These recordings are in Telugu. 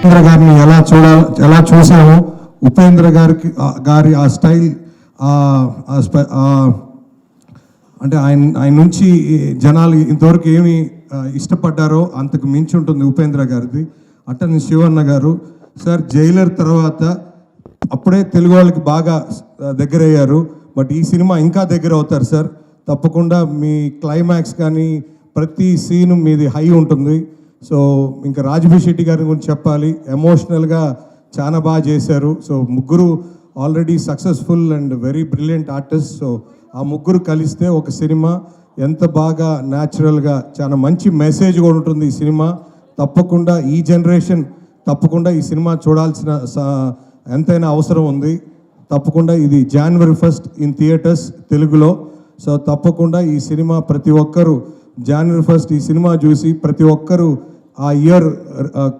ఉపేంద్ర గారిని ఎలా చూసామో ఉపేంద్ర గారి ఆ స్టైల్ అంటే ఆయన నుంచి జనాలు ఇంతవరకు ఏమి ఇష్టపడ్డారో అంతకు మించి ఉంటుంది ఉపేంద్ర గారిది. అట్టని శివన్న గారు సార్ జైలర్ తర్వాత అప్పుడే తెలుగు వాళ్ళకి బాగా దగ్గరయ్యారు, బట్ ఈ సినిమా ఇంకా దగ్గర అవుతారు సార్. తప్పకుండా మీ క్లైమాక్స్ కానీ ప్రతి సీను మీది హై ఉంటుంది. సో ఇంకా రాజ్బీ శెట్టి గారి గురించి చెప్పాలి, ఎమోషనల్గా చాలా బాగా చేశారు. సో ముగ్గురు already successful and very brilliant artist. So ఆ ముగ్గురు కలిస్తే ఒక సినిమా ఎంత బాగా న్యాచురల్గా చాలా మంచి మెసేజ్ కూడా ఉంటుంది ఈ సినిమా. తప్పకుండా ఈ జనరేషన్ తప్పకుండా ఈ సినిమా చూడాల్సిన ఎంతైనా అవసరం ఉంది. తప్పకుండా ఇది January 1st ఇన్ థియేటర్స్ తెలుగులో. సో తప్పకుండా ఈ సినిమా ప్రతి ఒక్కరూ January 1st ఈ సినిమా చూసి ప్రతి ఒక్కరూ ఆ ఇయర్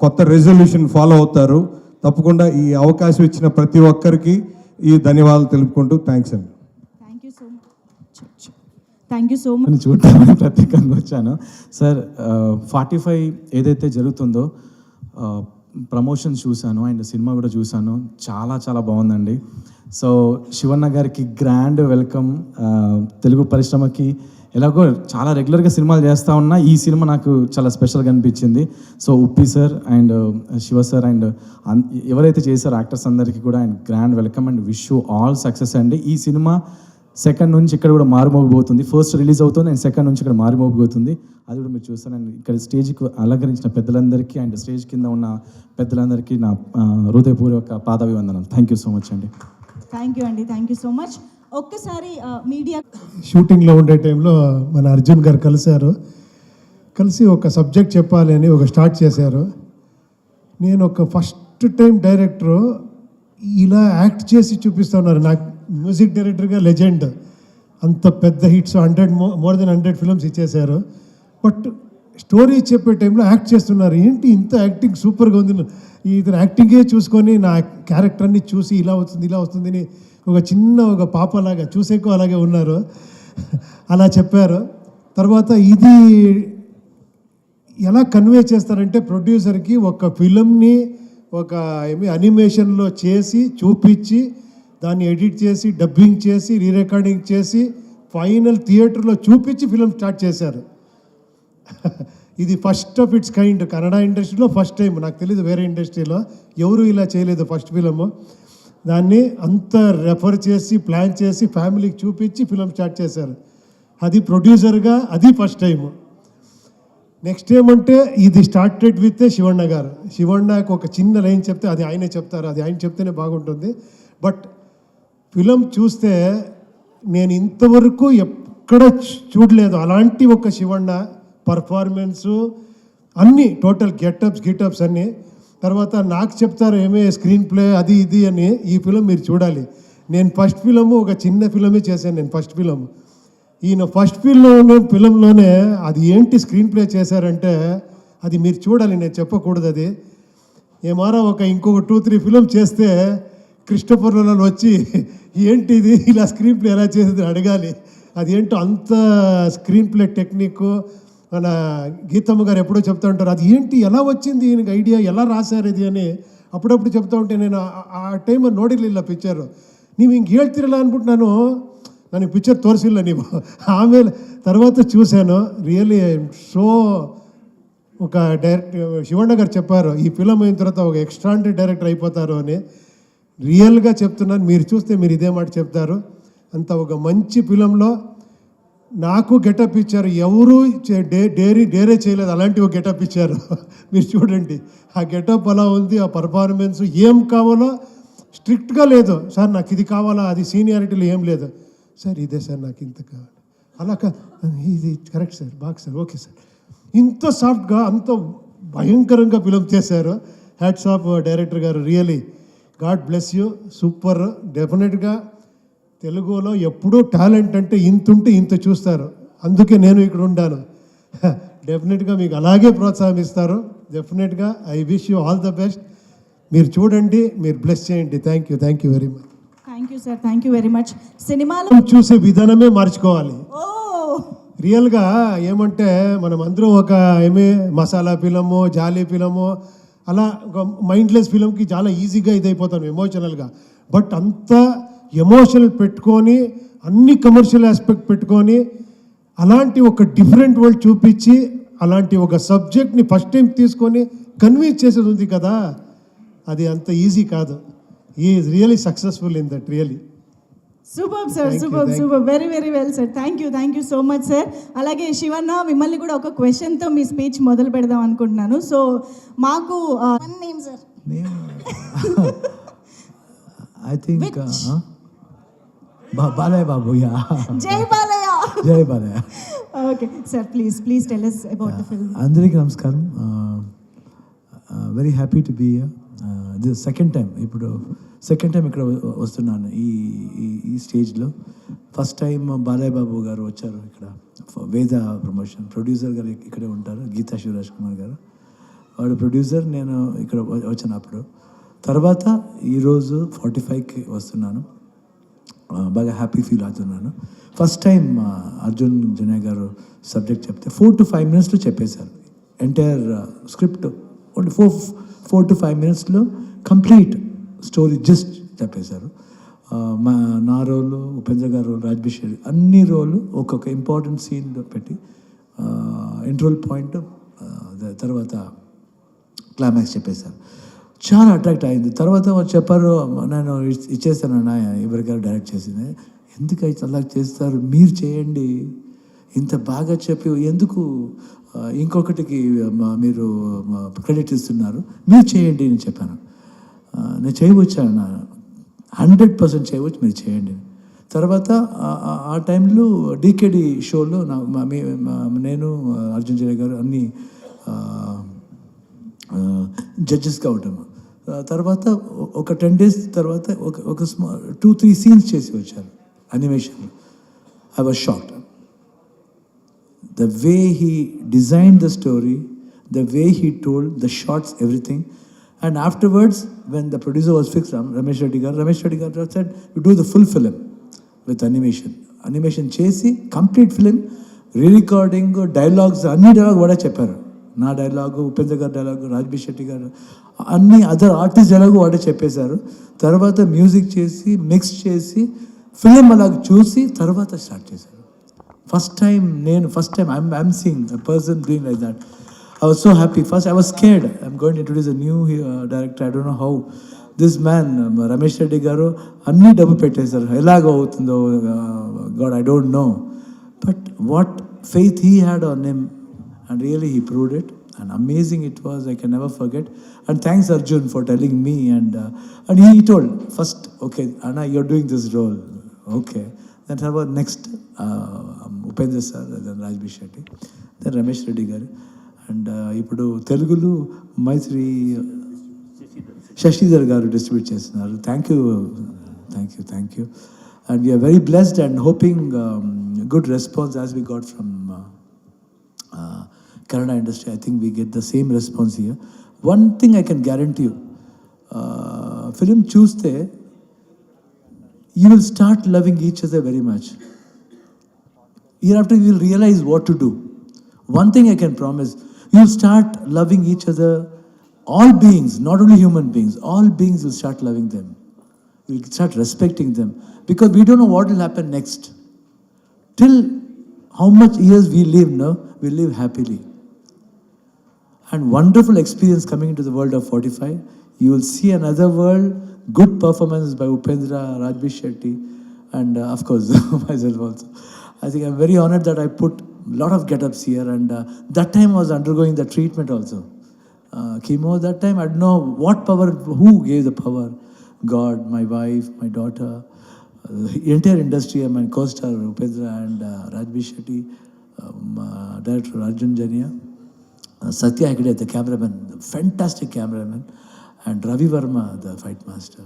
కొత్త రెజల్యూషన్ ఫాలో అవుతారు. తప్పకుండా ఈ అవకాశం ఇచ్చిన ప్రతి ఒక్కరికి ఈ ధన్యవాదాలు తెలుపుకుంటూ థ్యాంక్స్ అండి. Thank you so much. చూడటానికి ప్రత్యేకంగా వచ్చాను సార్. 45 ఏదైతే జరుగుతుందో ప్రమోషన్ చూశాను అండ్ సినిమా కూడా చూశాను, చాలా చాలా బాగుందండి. సో శివన్న గారికి గ్రాండ్ వెల్కమ్. తెలుగు పరిశ్రమకి ఎలాగో చాలా రెగ్యులర్గా సినిమాలు చేస్తూ ఉన్నా ఈ సినిమా నాకు చాలా స్పెషల్గా అనిపించింది. So Uppi sir and Shiva sir and ఎవరైతే చేశారో యాక్టర్స్ అందరికీ కూడా and grand welcome and wish you all success అండి. ఈ సినిమా సెకండ్ నుంచి ఇక్కడ కూడా మారుమోగిపోతుంది. ఫస్ట్ రిలీజ్ అవుతుంది అండ్ సెకండ్ నుంచి ఇక్కడ మారుమోగిపోతుంది. అది కూడా మీరు చూస్తారు. అండ్ ఇక్కడ స్టేజ్కి అలంకరించిన పెద్దలందరికీ అండ్ స్టేజ్ కింద ఉన్న పెద్దలందరికీ నా హృదయపూర్వక పాదాభివందనాలు. థ్యాంక్ యూ సో మచ్ అండి. థ్యాంక్ యూ అండి, థ్యాంక్ యూ సో మచ్. ఒక్కసారి మీడియా షూటింగ్లో ఉండే టైంలో మన అర్జున్ గారు కలిసి ఒక సబ్జెక్ట్ చెప్పాలి అని ఒక స్టార్ట్ చేశారు. నేను ఒక ఫస్ట్ టైం డైరెక్టరు ఇలా యాక్ట్ చేసి చూపిస్తున్నారు. నాకు మ్యూజిక్ డైరెక్టర్గా లెజెండ్, అంత పెద్ద హిట్స్ 100 than 100 ఫిల్మ్స్ ఇచ్చేశారు. బట్ స్టోరీ చెప్పే టైంలో యాక్ట్ చేస్తున్నారు. ఏంటి ఇంత యాక్టింగ్ సూపర్గా ఉంది. ఇతను యాక్టింగే చూసుకొని నా క్యారెక్టర్ని చూసి ఇలా వస్తుంది అని ఒక పాపలాగా చూసేకో అలాగే ఉన్నారు. అలా చెప్పారు. తర్వాత ఇది ఎలా కన్వే చేస్తారంటే ప్రొడ్యూసర్కి ఒక ఫిల్మ్ని ఒక అనిమేషన్లో చేసి చూపించి దాన్ని ఎడిట్ చేసి డబ్బింగ్ చేసి రీరికార్డింగ్ చేసి ఫైనల్ థియేటర్లో చూపించి ఫిలిం స్టార్ట్ చేశారు. ఇది first of it's kind. Kannada ఇండస్ట్రీలో ఫస్ట్ టైం, నాకు తెలీదు వేరే ఇండస్ట్రీలో ఎవరు ఇలా చేయలేదు. ఫస్ట్ ఫిలము దాన్ని అంత రెఫర్ చేసి ప్లాన్ చేసి ఫ్యామిలీకి చూపించి ఫిలిం స్టార్ట్ చేశారు. అది ప్రొడ్యూసర్గా అది ఫస్ట్ టైము. నెక్స్ట్ ఏమంటే ఇది స్టార్టెడ్ విత్ శివಣ್ణ గారు. శివಣ್ಣకు ఒక చిన్న లైన్ చెప్తే అది ఆయనే చెప్తారు, అది ఆయన చెప్తేనే బాగుంటుంది. బట్ ఫిలిం చూస్తే నేను ఇంతవరకు ఎక్కడ చూడలేదు అలాంటి ఒక శివಣ್ణ పర్ఫార్మెన్సు అన్నీ టోటల్ గెటప్స్ అన్నీ. తర్వాత నాకు చెప్తారు ఏమే స్క్రీన్ ప్లే అది ఇది అని. ఈ ఫిలిం మీరు చూడాలి. నేను ఫస్ట్ ఫిలము ఒక చిన్న ఫిలమే చేశాను. నేను ఫస్ట్ ఫిలం ఈయన ఫస్ట్ ఫిలంలోనే అది ఏంటి స్క్రీన్ ప్లే చేశారంటే అది మీరు చూడాలి, నేను చెప్పకూడదు. అది ఏమారా ఇంకొక 2-3 ఫిలం చేస్తే క్రిస్టోఫర్లో వచ్చి ఏంటి ఇది ఇలా స్క్రీన్ ప్లే ఎలా చేసేది అడగాలి. అది ఏంటో అంత స్క్రీన్ ప్లే టెక్నిక్. మన గీతమ్మ గారు ఎప్పుడో చెప్తూ ఉంటారు అది ఏంటి ఎలా వచ్చింది ఈయనకి ఐడియా, ఎలా రాశారు ఇది అని అప్పుడప్పుడు చెప్తూ ఉంటే నేను ಆ ಟೈಮ್ ನೋಡಿರಲಿಲ್ಲ ಪಿಕ್ಚರು. ನೀವು ಹಿಂಗೆ ಹೇಳ್ತಿರಲ್ಲ ಅಂದ್ಬಿಟ್ಟು ನನಗೆ ಪಿಕ್ಚರ್ ತೋರಿಸಿಲ್ಲ ನೀವು. ಆಮೇಲೆ తర్వాత చూశాను. రియల్లీ సో ఒక శివಣ್ణ గారు చెప్పారు ఈ ఫిలం అయిన తర్వాత ఒక ఎక్స్ట్రాండరీ డైరెక్టర్ అయిపోతారు అని. రియల్గా చెప్తున్నాను, మీరు చూస్తే మీరు ఇదే మాట చెప్తారు. అంత ఒక మంచి ఫిలంలో నాకు గెటప్ ఇచ్చారు. ఎవరు డేరే చేయలేదు అలాంటి ఒక గెటప్ ఇచ్చారు. మీరు చూడండి ఆ గెటప్ అలా ఉంది. ఆ పర్ఫార్మెన్స్ ఏం కావాలో స్ట్రిక్ట్గా లేదు. సార్ నాకు ఇది కావాలా, అది సీనియారిటీలో ఏం లేదు. సార్ ఇదే సార్ నాకు ఇంత కావాలి, అలా ఇది కరెక్ట్ సార్, బాగా సార్, ఓకే సార్. ఇంత సాఫ్ట్గా అంత భయంకరంగా ఫిలిం చేశారు. హ్యాట్స్ ఆఫ్ డైరెక్టర్ గారు. Really God bless you. Super. డెఫినెట్గా తెలుగులో ఎప్పుడూ టాలెంట్ అంటే ఇంత ఉంటే ఇంత చూస్తారు. అందుకే నేను ఇక్కడ ఉండాను. డెఫినెట్గా మీకు అలాగే ప్రోత్సాహం డెఫినెట్గా I wish you all the best. మీరు చూడండి, మీరు బ్లెస్ చేయండి. Thank you very much. Thank you sir, thank you very much. సినిమాలో చూసే విధానమే మార్చుకోవాలి. ఓ రియల్గా ఏమంటే మనం అందరూ ఒక మసాలా ఫిలము, జాలీ ఫిలము, అలా ఒక మైండ్లెస్ ఫిలంకి చాలా ఈజీగా ఇదైపోతాను ఎమోషనల్గా. బట్ అంత ఎమోషనల్ పెట్టుకొని అన్ని కమర్షియల్ ఆస్పెక్ట్ పెట్టుకొని అలాంటి ఒక డిఫరెంట్ వరల్డ్ చూపించి అలాంటి ఒక సబ్జెక్ట్ని ఫస్ట్ టైం తీసుకొని కన్విన్స్ చేసేది ఉంది కదా, అది అంత ఈజీ కాదు. ఈ is really successful in that really. Super sir, Thank you, super thank you. Super, very very well sir. Thank you so much sir. అలాగే శివన్న, మిమ్మల్ని కూడా ఒక క్వశ్చన్తో మీ స్పీచ్ మొదలు పెడదాం అనుకుంటున్నాను. సో మాకు one name sir. I think Which? Balaya Babu, yeah. Jai Balayya. Jai Balaya. Okay sir, please tell us about the film. అందరికీ నమస్కారం. Very happy to be here. This second time ఇక్కడ వస్తున్నాను ఈ స్టేజ్లో. ఫస్ట్ టైం బాలయ్య బాబు గారు వచ్చారు ఇక్కడ, వేద ప్రమోషన్ ప్రొడ్యూసర్ గారు ఇక్కడే ఉంటారు, గీతా శివరాజ్ కుమార్ గారు. వాడు ప్రొడ్యూసర్, నేను ఇక్కడ వచ్చాను అప్పుడు. తర్వాత ఈరోజు 45కి వస్తున్నాను. బాగా హ్యాపీ ఫీల్ అవుతున్నాను. First time Arjun Janya garu subject చెప్తే 4 to 5 minutesలో చెప్పేశారు. ఎంటైర్ స్క్రిప్ట్ ఓన్లీ 4 to 5 minutesలో కంప్లీట్ స్టోరీ జస్ట్ చెప్పేశారు. నా రోలు, ఉపేంద్ర గారు రోలు, రాజ్బిషేరి అన్ని రోలు ఒక్కొక్క ఇంపార్టెంట్ సీన్ పెట్టి ఇంట్రోల్ పాయింట్, తర్వాత క్లైమాక్స్ చెప్పేశారు. చాలా అట్రాక్ట్ అయింది. తర్వాత చెప్పారు, నేను ఇచ్చేస్తాను అన్న, ఎవరిగారు డైరెక్ట్ చేసింది, ఎందుకు అయితే అలా చేస్తారు, మీరు చేయండి, ఇంత బాగా చెప్పి ఎందుకు ఇంకొకటికి మీరు క్రెడిట్ ఇస్తున్నారు, మీరు చేయండి అని చెప్పాను. నేను చేయవచ్చాను, 100% చేయవచ్చు, మీరు చేయండి. తర్వాత ఆ టైంలో డీకేడి షోలో నేను అర్జున్ జయ గారు అన్ని జడ్జెస్గా ఉంటాము. తర్వాత ఒక 10 days తర్వాత ఒక 2-3 scenes చేసి వచ్చారు animation. I was shocked. The way he designed the story, the way he told, the shots, everything. And afterwards, when the producer was fixed, Ramesh Reddy garu said, you do the full film with animation. Animation chesi, complete film, re-recording, dialogues, anni dialogue vada chepparu. నా డైలాగు, ఉపేంద్ర గారి డైలాగు, రాజ్బీ శెట్టి గారు అన్ని అదర్ ఆర్టిస్ట్ డైలాగు వాడే చెప్పేశారు. తర్వాత మ్యూజిక్ చేసి మిక్స్ చేసి ఫిలిం అలాగ చూసి తర్వాత స్టార్ట్ చేశారు. First time I'm seeing a person doing like that. I was so happy. First I was scared. I'm going to introduce a new director. I don't know how. This man, Ramesh Reddy garu, anni double pettesaru. Elaga avutundo, God, I don't know. But what faith he had on him, and really he proved it. And amazing it was. I can never forget. And thanks Arjun for telling me. And he told first, okay, Anna, you're doing this role. Okay. Then about next, Upendra sir, then Rajbhi Shetty, then Ramesh Reddy garu. And ఇప్పుడు తెలుగులో మైత్రి శశిధర్ గారు డిస్ట్రిబ్యూట్ చేస్తున్నారు. Thank you. And we're very blessed and hoping good response as we got from Kannada industry. I think we get the same response here. One thing I can guarantee you, film చూస్తే you will start loving each other very much. Year after you will realise what to do. One thing I can promise, you'll start loving each other, all beings, not only human beings, all beings will start loving them. You'll start respecting them, because we don't know what will happen next. Till how much years we live, no? We live happily. And wonderful experience coming into the world of 45. You will see another world, good performance by Upendra, Rajbhi Shetty, and of course myself also. I think I'm very honored that I put lot of get-ups here, and that time I was undergoing the treatment also, chemo. That time I don't know what power, who gave the power, God, my wife, my daughter, entire industry, my co-star Upendra and Rajbhi Shetty, director Arjun Janya, Satya Hegde, the cameraman, fantastic cameraman, and Ravi Verma, the fight master.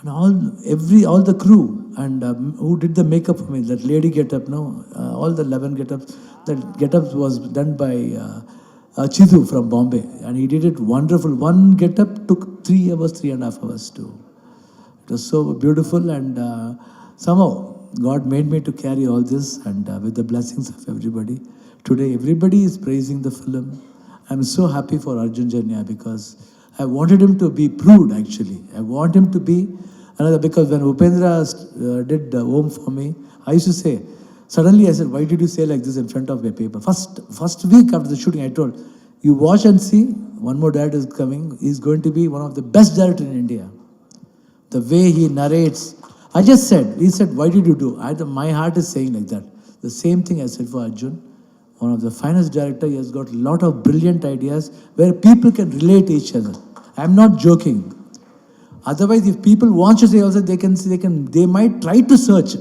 and all the crew and who did the makeup for me, that lady get-up, no, all the 11 get-ups, that get-up was done by Chidu from Bombay, and he did it wonderful. One get-up took 3 hours, 3.5 hours to. It was so beautiful, and somehow God made me to carry all this, and with the blessings of everybody. Today, everybody is praising the film. I'm so happy for Arjun Janya because I wanted him to be proved, actually. I want him to be another, because when Upendra did Om for me, I used to say, suddenly I said, why did you say like this in front of my paper? First week after the shooting, I told, you watch and see, one more director is coming. He's going to be one of the best directors in India. The way he narrates. I just said, he said, why did you do? My heart is saying like that. The same thing I said for Arjun. One of the finest director, he has got a lot of brilliant ideas where people can relate to each other. I'm not joking. Otherwise, if people want to say also, they might try to search.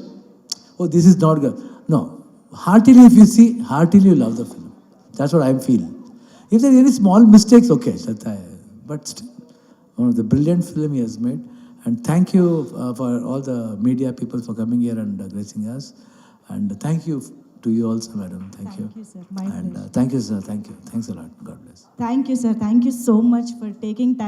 Oh, this is not good. No. Heartily, if you see, heartily you love the film. That's what I'm feeling. If there are any small mistakes, okay. But still, one of the brilliant film he has made. And thank you for all the media people for coming here and gracing us. And thank you to you also, madam. Thank you. Thank you, sir. My And pleasure. thank you, sir. Thank you. Thanks a lot. God bless. Thank you, sir. Thank you so much for taking time.